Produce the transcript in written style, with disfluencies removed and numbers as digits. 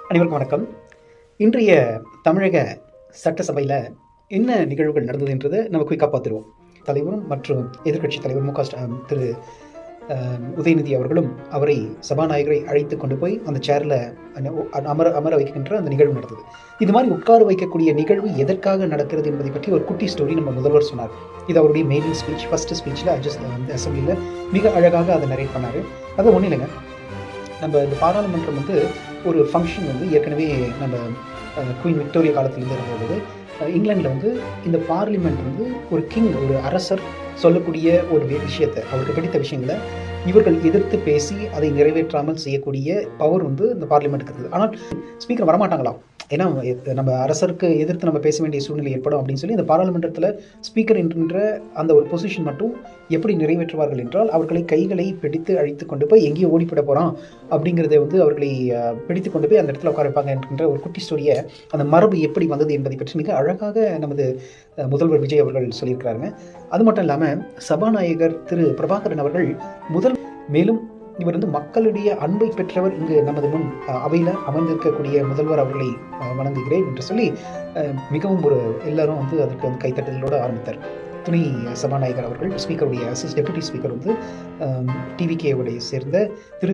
அனைவருக்கும் வணக்கம். இன்றைய தமிழக சட்டசபையில் என்ன நிகழ்வுகள் நடந்தது என்றதை நம்ம குயிக்காக பார்த்துருவோம். தலைவரும் மற்றும் எதிர்க்கட்சி தலைவர் திரு உதயநிதி அவர்களும் அவரை சபாநாயகரை அழைத்து கொண்டு போய் அந்த சேரில் அமர வைக்கின்ற அந்த நிகழ்வு நடந்தது. இது மாதிரி உட்கார வைக்கக்கூடிய நிகழ்வு எதற்காக நடக்கிறது என்பதை பற்றி ஒரு குட்டி ஸ்டோரி நம்ம முதல்வர் சொன்னார். இது அவருடைய மெயின் ஸ்பீச், ஃபஸ்ட்டு ஸ்பீச்சில் அசம்பிளியில் மிக அழகாக அதை நரேட் பண்ணார். அது ஒன்றும் இல்லைங்க, நம்ம இந்த பாராளுமன்றம் ஒரு ஃபங்க்ஷன் ஏற்கனவே நம்ம குயின் விக்டோரியா காலத்திலேருந்து இருந்தது. இங்கிலாண்டில் இந்த பார்லிமெண்ட் ஒரு கிங், ஒரு அரசர் சொல்லக்கூடிய ஒரு விஷயத்தை, அவருக்கு பிடித்த விஷயங்களை இவர்கள் எதிர்த்து பேசி அதை நிறைவேற்றாமல் செய்யக்கூடிய பவர் இந்த பார்லிமெண்ட்டுக்கு இருக்குது. ஆனால் ஸ்பீக்கர் வரமாட்டாங்களாம். ஏன்னா நம்ம அரசருக்கு எதிர்த்து நம்ம பேச வேண்டிய சூழ்நிலை ஏற்படும் அப்படின்னு சொல்லி இந்த பாராளுமன்றத்தில் ஸ்பீக்கர் என்கின்ற அந்த ஒரு பொசிஷன் மட்டும் எப்படி நிறைவேற்றுவார்கள் என்றால், அவர்களை கைகளை பிடித்து அழைத்து கொண்டு போய் எங்கேயோ ஓடிப்பட போகிறான் அப்படிங்கிறத அவர்களை பிடித்து கொண்டு போய் அந்த இடத்துல உட்கார வைப்பாங்க என்கின்ற ஒரு குட்டி ஸ்டோரியை, அந்த மரபு எப்படி வந்தது என்பதை பற்றி மிக அழகாக நமது முதல்வர் விஜய் அவர்கள் சொல்லியிருக்கிறாருங்க. அது மட்டும் இல்லாமல் சபாநாயகர் திரு பிரபாகரன் அவர்கள் மேலும் இவர் மக்களுடைய அன்பை பெற்றவர், இங்கு நமது முன் அவையில் அமர்ந்திருக்கக்கூடிய முதல்வர் அவர்களை வணங்குகிறேன் என்று சொல்லி மிகவும் எல்லாரும் அதற்கு கைத்தட்டலோடு ஆரம்பித்தார். துணை சபாநாயகர் அவர்கள், ஸ்பீக்கருடைய டெபுட்டி ஸ்பீக்கர் டிவிகேவுடைய சேர்ந்த திரு